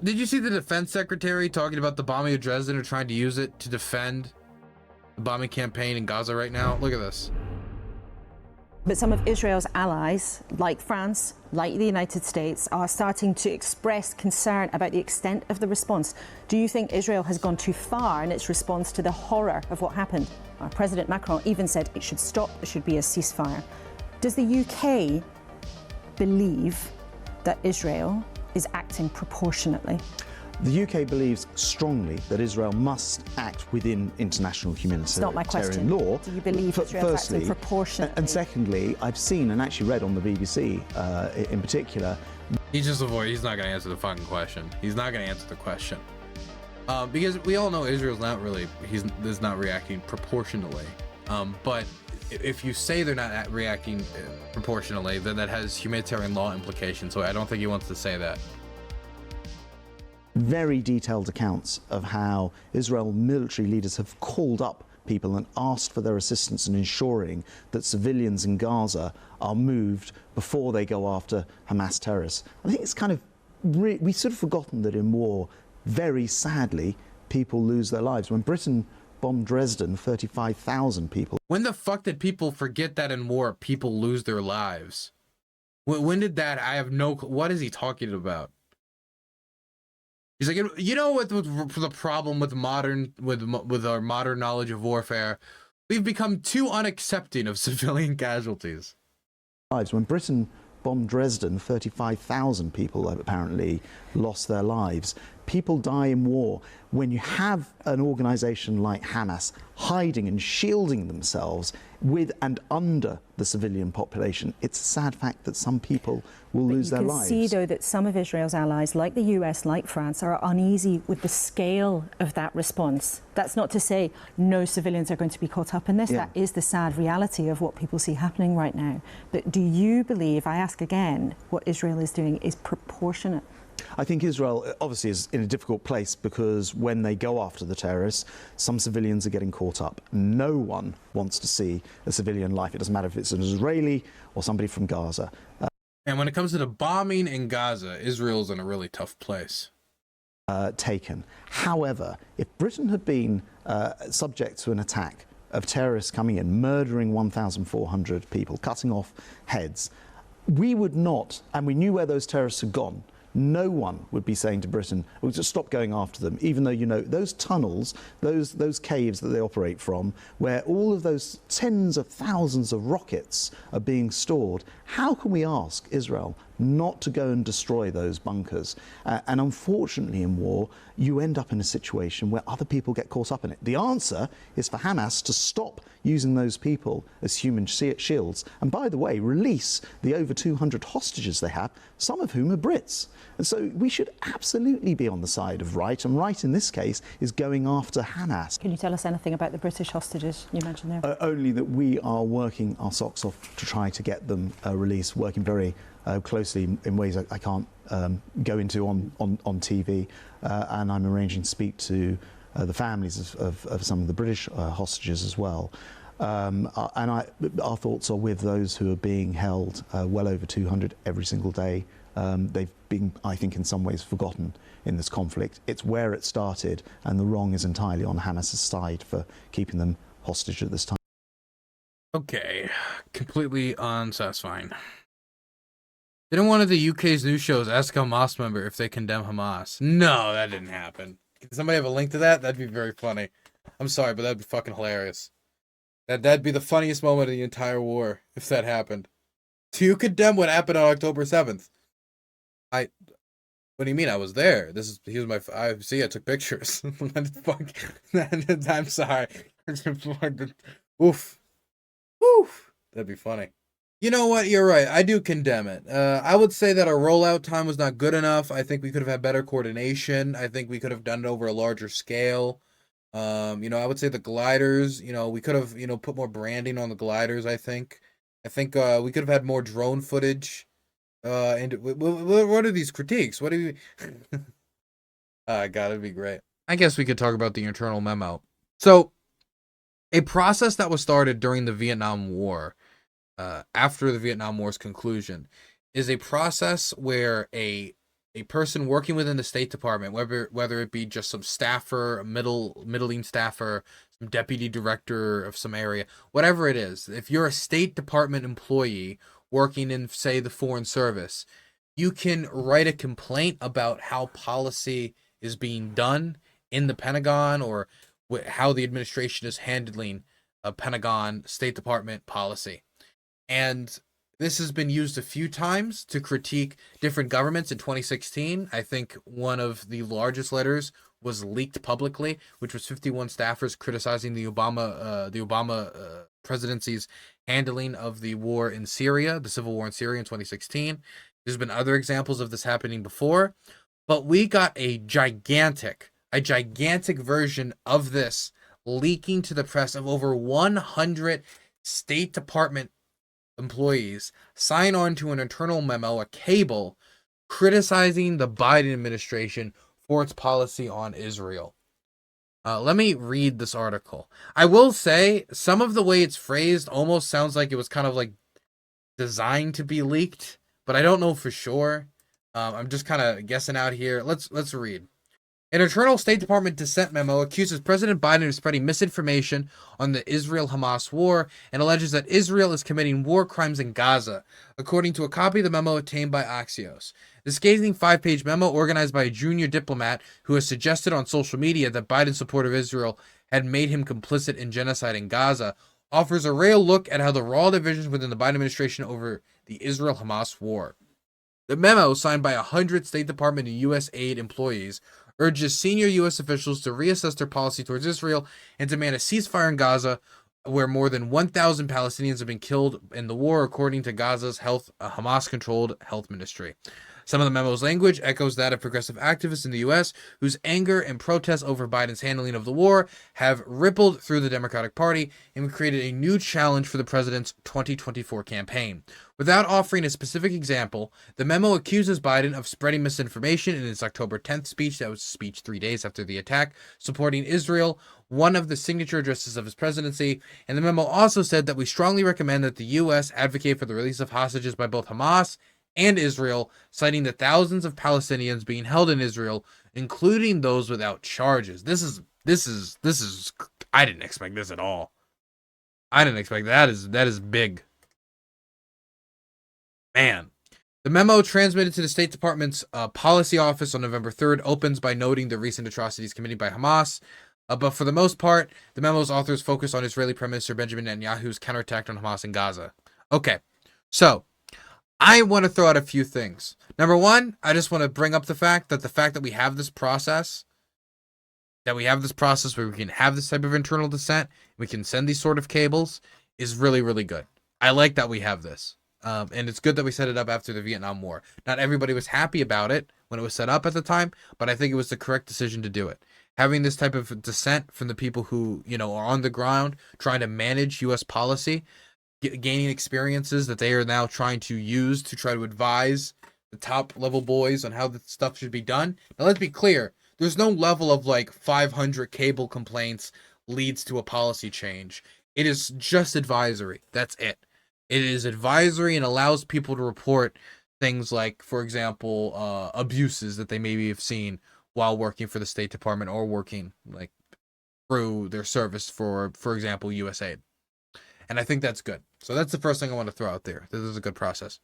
Did you see the defense secretary talking about the bombing of Dresden or trying to use it to defend the bombing campaign in Gaza right now? Look at this. But some of Israel's allies, like France, like the United States, are starting to express concern about the extent of the response. Do you think Israel has gone too far in its response to the horror of what happened? President Macron even said it should stop, there should be a ceasefire. Does the UK believe that Israel is acting proportionately? The UK believes strongly that Israel must act within international humanitarian law. Do you believe Israel is acting proportionately? And secondly, I've seen and actually read on the BBC in particular. He's just avoiding. He's not going to answer the fucking question. He's not going to answer the question. Because we all know Israel's not really, he's not reacting proportionally. But if you say they're not reacting proportionally, then that has humanitarian law implications. So I don't think he wants to say that. Very detailed accounts of how Israel military leaders have called up people and asked for their assistance in ensuring that civilians in Gaza are moved before they go after Hamas terrorists. I think it's kind of, we've sort of forgotten that in war, very sadly, people lose their lives. When Britain bombed Dresden, 35,000 people. When the fuck did people forget that in war, people lose their lives? When did that? I have no, what is he talking about? He's like, you know what the problem with our modern knowledge of warfare? We've become too unaccepting of civilian casualties. When Britain bombed Dresden, 35,000 people apparently lost their lives. People die in war. When you have an organization like Hamas hiding and shielding themselves with and under the civilian population, it's a sad fact that some people will lose their lives. You can see, though, that some of Israel's allies, like the US, like France, are uneasy with the scale of that response. That's not to say no civilians are going to be caught up in this. Yeah. That is the sad reality of what people see happening right now. But do you believe, I ask again, what Israel is doing is proportionate? I think Israel obviously is in a difficult place because when they go after the terrorists, some civilians are getting caught up. No one wants to see a civilian life. It doesn't matter if it's an Israeli or somebody from Gaza. And when it comes to the bombing in Gaza, Israel's in a really tough place. Taken. However, if Britain had been subject to an attack of terrorists coming in, murdering 1,400 people, cutting off heads, we would not, and we knew where those terrorists had gone, no one would be saying to Britain, we'll just stop going after them, even though, you know, those tunnels, those caves that they operate from, where all of those tens of thousands of rockets are being stored, how can we ask Israel not to go and destroy those bunkers? And unfortunately in war, you end up in a situation where other people get caught up in it. The answer is for Hamas to stop using those people as human shields. And by the way, release the over 200 hostages they have, some of whom are Brits. And so we should absolutely be on the side of right, and right in this case is going after Hamas. Can you tell us anything about the British hostages you mentioned there? Only that we are working our socks off to try to get them released, working very closely in ways I can't go into on TV, and I'm arranging to speak to the families of some of the British hostages as well. And our thoughts are with those who are being held, well over 200 every single day. They've been, I think, in some ways forgotten in this conflict. It's where it started, and the wrong is entirely on Hamas's side for keeping them hostage at this time. Okay, completely unsatisfying. Didn't one of the UK's news shows ask a Hamas member if they condemn Hamas? No, that didn't happen. Can somebody have a link to that? That'd be very funny. I'm sorry, but that'd be fucking hilarious. That'd be the funniest moment of the entire war if that happened. Do you condemn what happened on October 7th? What do you mean? I was there. Here's my. I took pictures. I'm sorry. Oof. Oof. That'd be funny. You know what? You're right. I do condemn it. I would say that our rollout time was not good enough. I think we could have had better coordination. I think we could have done it over a larger scale. I would say the gliders, we could have, put more branding on the gliders, I think. We could have had more drone footage. And what are these critiques? What do you... God, it'd be great. I guess we could talk about the internal memo. So, a process that was started during the Vietnam War, after the Vietnam War's conclusion, is a process where a a person working within the State Department, whether it be just some staffer, a middling staffer, some deputy director of some area, whatever it is, if you're a State Department employee working in, say, the Foreign Service, you can write a complaint about how policy is being done in the Pentagon, or how the administration is handling a Pentagon State Department policy. And this has been used a few times to critique different governments. In 2016, I think one of the largest letters was leaked publicly, which was 51 staffers criticizing the Obama presidency's handling of the war in Syria, the civil war in Syria in 2016. There's been other examples of this happening before, but we got a gigantic version of this leaking to the press of over 100 State Department employees sign on to an internal memo, a cable, criticizing the Biden administration for its policy on Israel. Let me read this article. I will say some of the way it's phrased almost sounds like it was kind of like designed to be leaked, but I don't know for sure. I'm just kind of guessing out here. Let's read. An internal State Department dissent memo accuses President Biden of spreading misinformation on the Israel-Hamas war and alleges that Israel is committing war crimes in Gaza, according to a copy of the memo obtained by Axios. The scathing 5-page memo, organized by a junior diplomat who has suggested on social media that Biden's support of Israel had made him complicit in genocide in Gaza, offers a real look at how the raw divisions within the Biden administration over the Israel-Hamas war. The memo, signed by 100 State Department and U.S. aid employees, urges senior U.S. officials to reassess their policy towards Israel and demand a ceasefire in Gaza, where more than 1,000 Palestinians have been killed in the war, according to Gaza's Hamas-controlled health ministry. Some of the memo's language echoes that of progressive activists in the U.S., whose anger and protests over Biden's handling of the war have rippled through the Democratic Party and created a new challenge for the president's 2024 campaign. Without offering a specific example, the memo accuses Biden of spreading misinformation in his October 10th speech, that was a speech 3 days after the attack, supporting Israel, one of the signature addresses of his presidency. And the memo also said that we strongly recommend that the U.S. advocate for the release of hostages by both Hamas and Israel, citing the thousands of Palestinians being held in Israel, including those without charges. This is I didn't expect this at all. I didn't expect that. That is big. Man. The memo, transmitted to the State Department's policy office on November 3rd, opens by noting the recent atrocities committed by Hamas. But for the most part, the memo's authors focus on Israeli Prime Minister Benjamin Netanyahu's counterattack on Hamas in Gaza. Okay, so I want to throw out a few things. Number one, I just want to bring up the fact that we have this process, where we can have this type of internal dissent, we can send these sort of cables, is really, really good. I like that we have this. And it's good that we set it up after the Vietnam War. Not everybody was happy about it when it was set up at the time, but I think it was the correct decision to do it. Having this type of dissent from the people who, are on the ground trying to manage U.S. policy, gaining experiences that they are now trying to use to try to advise the top level boys on how the stuff should be done. Now, let's be clear. There's no level of 500 cable complaints leads to a policy change. It is just advisory. That's it. It is advisory and allows people to report things like, for example, abuses that they maybe have seen while working for the State Department or working through their service for example, USAID. And I think that's good. So that's the first thing I want to throw out there. This is a good process.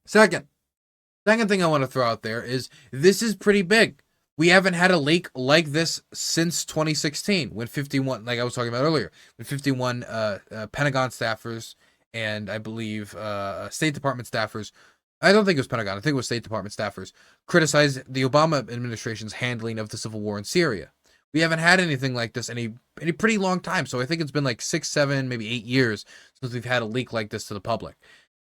Second thing I want to throw out there is this is pretty big. We haven't had a leak like this since 2016, when 51, like I was talking about earlier, when 51 Pentagon staffers and I believe State Department staffers, I don't think it was Pentagon, I think it was State Department staffers, criticized the Obama administration's handling of the civil war in Syria. We haven't had anything like this in a pretty long time. So I think it's been 6, 7, maybe 8 years since we've had a leak like this to the public.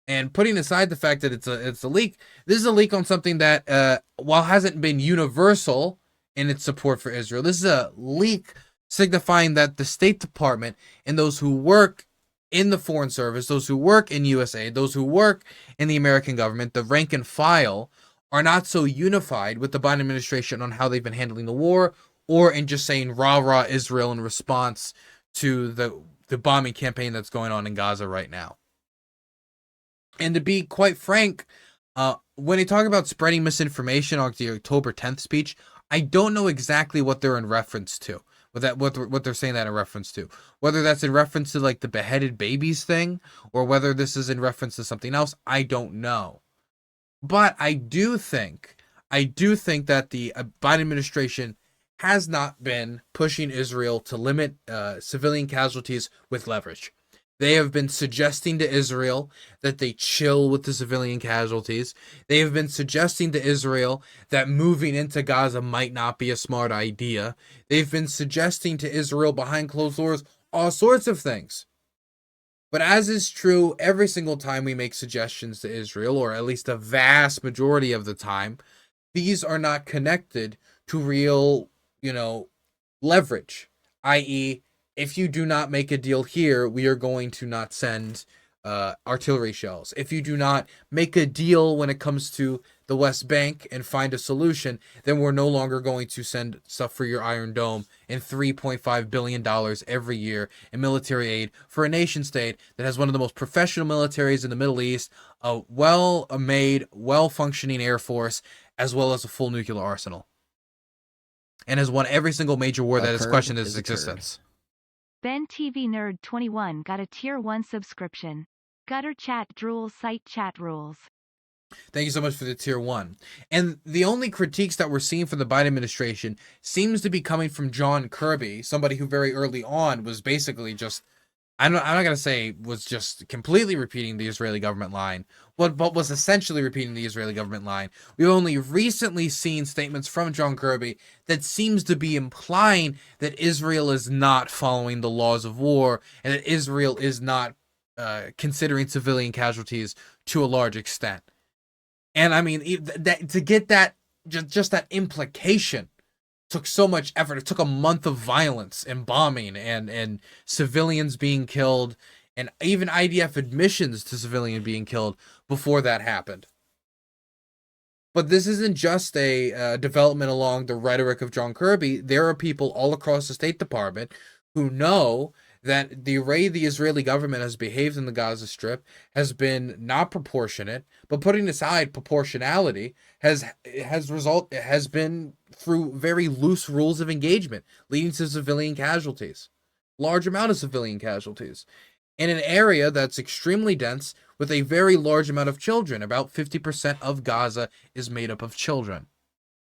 And putting aside the fact that it's a leak, this is a leak on something that, while hasn't been universal in its support for Israel, this is a leak signifying that the State Department and those who work in the Foreign Service, those who work in USAID, those who work in the American government, the rank and file, are not so unified with the Biden administration on how they've been handling the war, or in just saying rah rah Israel in response to the bombing campaign that's going on in Gaza right now. And to be quite frank, when they talk about spreading misinformation on the October 10th speech, I don't know exactly what they're in reference to. What they're saying that in reference to. Whether that's in reference to like the beheaded babies thing, or whether this is in reference to something else, I don't know. But I do think that the Biden administration has not been pushing Israel to limit civilian casualties with leverage. They have been suggesting to Israel that they chill with the civilian casualties. They have been suggesting to Israel that moving into Gaza might not be a smart idea. They've been suggesting to Israel behind closed doors all sorts of things. But as is true every single time we make suggestions to Israel, or at least a vast majority of the time, these are not connected to real, leverage, i.e., if you do not make a deal here, we are going to not send artillery shells. If you do not make a deal when it comes to the West Bank and find a solution, then we're no longer going to send stuff for your Iron Dome and $3.5 billion every year in military aid for a nation state that has one of the most professional militaries in the Middle East, a well-made, well-functioning Air Force, as well as a full nuclear arsenal, and has won every single major war that has questioned its existence. Ben TV Nerd 21 got a tier 1 subscription. Gutter Chat Drools Site Chat Rules. Thank you so much for the tier 1. And the only critiques that we're seeing from the Biden administration seems to be coming from John Kirby, somebody who very early on was basically just, I'm not going to say was just completely repeating the Israeli government line, but was essentially repeating the Israeli government line. We've only recently seen statements from John Kirby that seems to be implying that Israel is not following the laws of war and that Israel is not considering civilian casualties to a large extent. And I mean, to get that, just that implication took so much effort. It took a month of violence and bombing and civilians being killed, and even IDF admissions to civilian being killed before that happened. But this isn't just a development along the rhetoric of John Kirby. There are people all across the State Department who know that the way the Israeli government has behaved in the Gaza Strip has been not proportionate, but putting aside proportionality, has been through very loose rules of engagement, leading to civilian casualties, large amount of civilian casualties, in an area that's extremely dense with a very large amount of children. About 50% of Gaza is made up of children,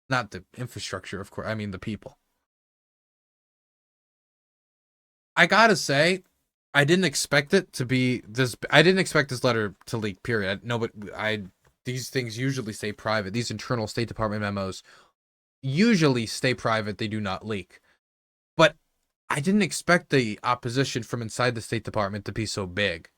not the infrastructure, of course. I mean the people. I gotta say, I didn't expect it to be this. I didn't expect this letter to leak, period. No, but these things usually stay private. These internal State Department memos usually stay private. They do not leak. But I didn't expect the opposition from inside the State Department to be so big.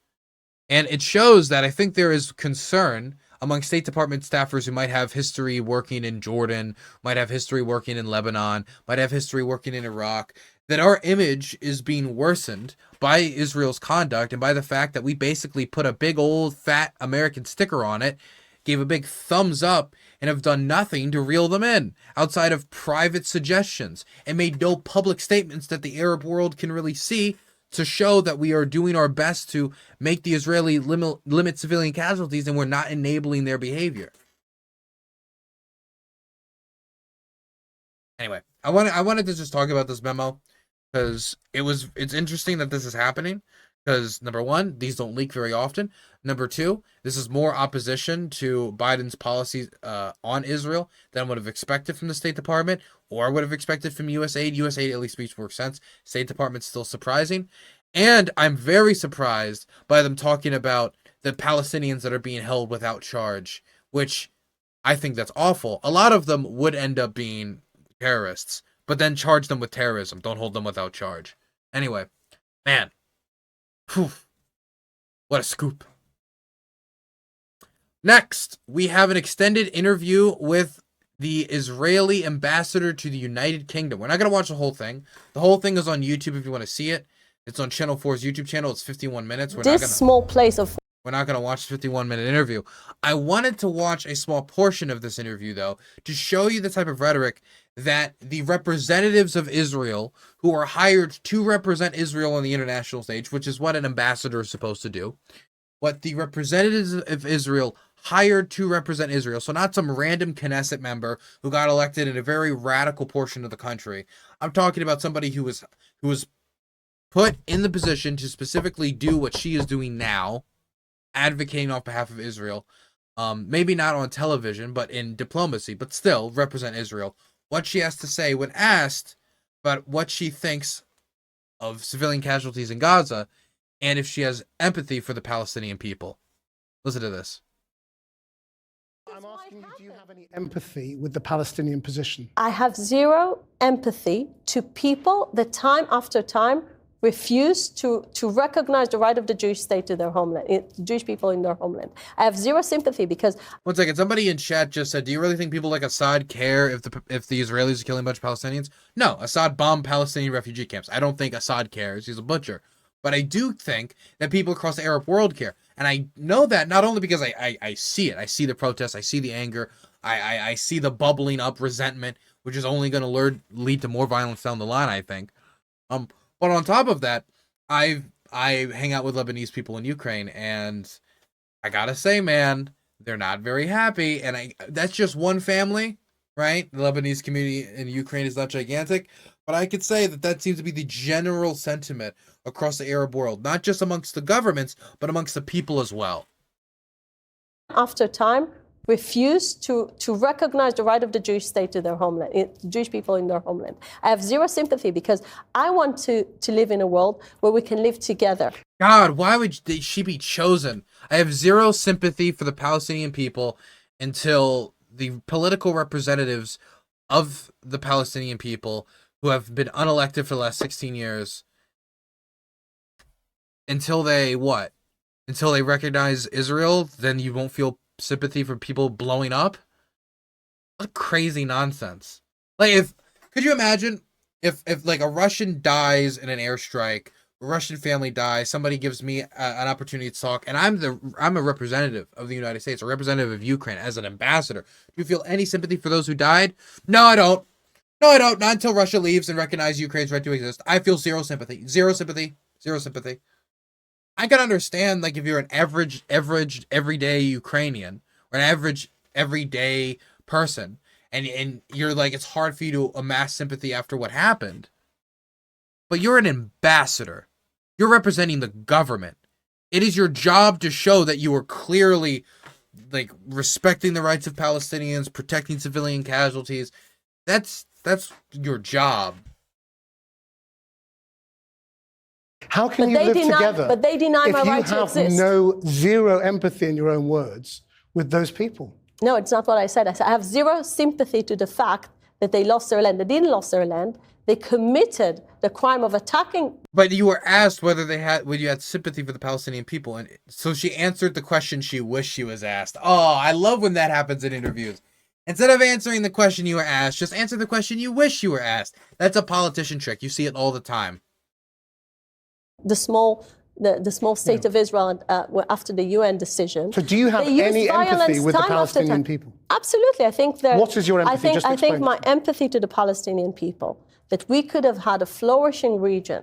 And it shows that I think there is concern among State Department staffers who might have history working in Jordan, might have history working in Lebanon, might have history working in Iraq, that our image is being worsened by Israel's conduct and by the fact that we basically put a big old fat American sticker on it, gave a big thumbs up, and have done nothing to reel them in outside of private suggestions and made no public statements that the Arab world can really see to show that we are doing our best to make the Israeli limit civilian casualties and we're not enabling their behavior. Anyway, I wanted to just talk about this memo because it's interesting that this is happening because, number one, these don't leak very often. Number two, this is more opposition to Biden's policies on Israel than I would have expected from the State Department or I would have expected from USAID. USAID at least makes more sense. State Department's still surprising. And I'm very surprised by them talking about the Palestinians that are being held without charge, which I think that's awful. A lot of them would end up being terrorists, but then charge them with terrorism. Don't hold them without charge. Anyway, man. Whew. What a scoop. Next, we have an extended interview with the Israeli ambassador to the United Kingdom. We're not going to watch the whole thing. The whole thing is on YouTube if you want to see it. It's on Channel 4's YouTube channel. It's 51 minutes. We're not going to watch the 51-minute interview. I wanted to watch a small portion of this interview, though, to show you the type of rhetoric that the representatives of Israel, who are hired to represent Israel on the international stage, which is what an ambassador is supposed to do, what the representatives of Israel hired to represent Israel. So not some random Knesset member who got elected in a very radical portion of the country. I'm talking about somebody who was put in the position to specifically do what she is doing now, advocating on behalf of Israel. Maybe not on television, but in diplomacy, but still represent Israel. What she has to say when asked about what she thinks of civilian casualties in Gaza, and if she has empathy for the Palestinian people. Listen to this. I'm asking you, do you have any empathy with the Palestinian position? I have zero empathy to people that time after time refuse to recognize the right of the Jewish state to their homeland, the Jewish people in their homeland. I have zero sympathy because... One second, somebody in chat just said, do you really think people like Assad care if the Israelis are killing a bunch of Palestinians? No, Assad bombed Palestinian refugee camps. I don't think Assad cares. He's a butcher. But I do think that people across the Arab world care. And I know that not only because I see it. I see the protests. I see the anger. I see the bubbling up resentment, which is only going to lead to more violence down the line, I think. But on top of that, I hang out with Lebanese people in Ukraine, and I gotta say, man, they're not very happy. And that's just one family, right? The Lebanese community in Ukraine is not gigantic, but I could say that seems to be the general sentiment across the Arab world, not just amongst the governments, but amongst the people as well. After time, refuse to recognize the right of the Jewish state to their homeland, the Jewish people in their homeland. I have zero sympathy because I want to live in a world where we can live together. God, why would she be chosen? I have zero sympathy for the Palestinian people until the political representatives of the Palestinian people who have been unelected for the last 16 years, until they what? Until they recognize Israel, then you won't feel sympathy for people blowing up? What crazy nonsense. Like, could you imagine if like a Russian dies in an airstrike, a Russian family dies, somebody gives me an opportunity to talk, and I'm a representative of the United States, a representative of Ukraine as an ambassador. Do you feel any sympathy for those who died? No, I don't. No, I don't. Not until Russia leaves and recognizes Ukraine's right to exist. I feel zero sympathy. Zero sympathy. Zero sympathy. I can understand, like, if you're an average, everyday Ukrainian, or an average, everyday person, and you're like, it's hard for you to amass sympathy after what happened. But you're an ambassador. You're representing the government. It is your job to show that you are clearly, like, respecting the rights of Palestinians, protecting civilian casualties. That's your job. How can you live together? But they deny my right to exist. If you have zero empathy, in your own words, with those people. No, it's not what I said. I said I have zero sympathy to the fact that they lost their land. They didn't lose their land. They committed the crime of attacking. But you were asked whether you had sympathy for the Palestinian people, and so she answered the question she wished she was asked. Oh, I love when that happens in interviews. Instead of answering the question you were asked, just answer the question you wish you were asked. That's a politician trick. You see it all the time. The small state of Israel after the UN decision. So do you have any empathy with the Palestinian people? Absolutely. I think that. What is your empathy? I think my empathy to the Palestinian people, that we could have had a flourishing region,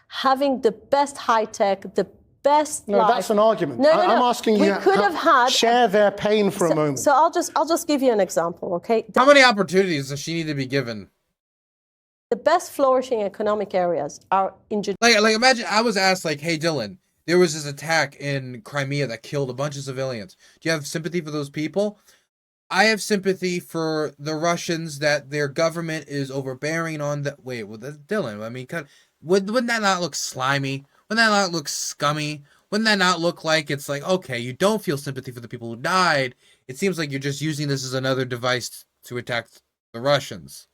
having the best high tech, the best life. No, that's an argument. No. I'm asking you. We could have had. Share their pain for a moment. So I'll just give you an example, okay? How many opportunities does she need to be given? The best flourishing economic areas are in Judea. Like imagine I was asked, like, hey Dylan, there was this attack in Crimea that killed a bunch of civilians. Do you have sympathy for those people? I have sympathy for the Russians that their government is overbearing on that. Wait, well, that's Dylan. I mean, wouldn't that not look slimy? Wouldn't that not look scummy? Wouldn't that not look like it's like, okay, you don't feel sympathy for the people who died. It seems like you're just using this as another device to attack the Russians.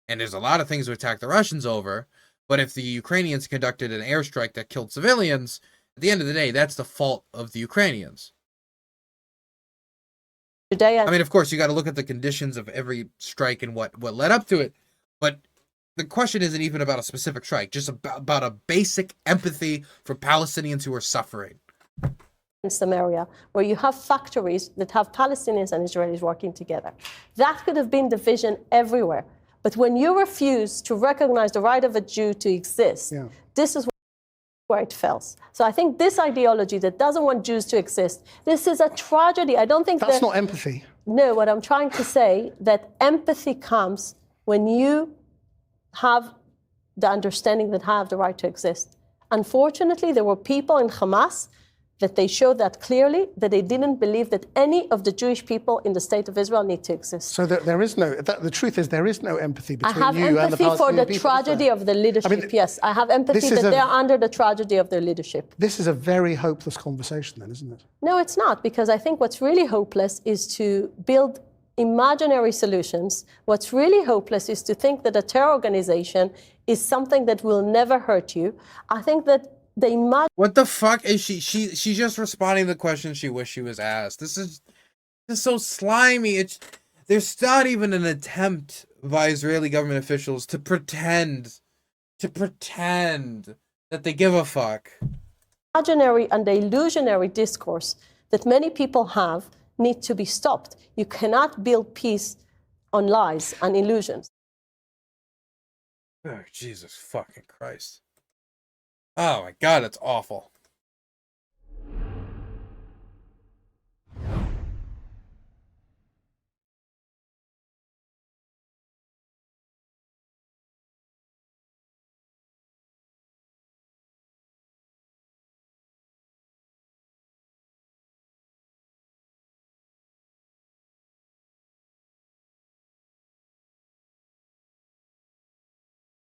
And there's a lot of things to attack the Russians over, but if the Ukrainians conducted an airstrike that killed civilians, at the end of the day, that's the fault of the Ukrainians. I mean, of course, you got to look at the conditions of every strike and what led up to it, but the question isn't even about a specific strike, just about a basic empathy for Palestinians who are suffering. In Samaria, where you have factories that have Palestinians and Israelis working together. That could have been the vision everywhere. But when you refuse to recognize the right of a Jew to exist, this is where it fails. So I think this ideology that doesn't want Jews to exist, this is a tragedy. I don't think That's not empathy. No, what I'm trying to say, that empathy comes when you have the understanding that I have the right to exist. Unfortunately, there were people in Hamas that they showed that clearly, that they didn't believe that any of the Jewish people in the state of Israel need to exist. So there is no, the truth is there is no empathy I between have you and the empathy for Palestinian the people, is there? tragedy of the leadership, yes. I have empathy that they're under the tragedy of their leadership. This is a very hopeless conversation then, isn't it? No, it's not, because I think what's really hopeless is to build imaginary solutions. What's really hopeless is to think that a terror organization is something that will never hurt you. I think that what the fuck is she's just responding to the question she wished she was asked. This is so slimy. There's not even an attempt by Israeli government officials to pretend that they give a fuck. Imaginary and the illusionary discourse that many people have need to be stopped. You cannot build peace on lies and illusions. Oh, Jesus fucking Christ. Oh my God, it's awful.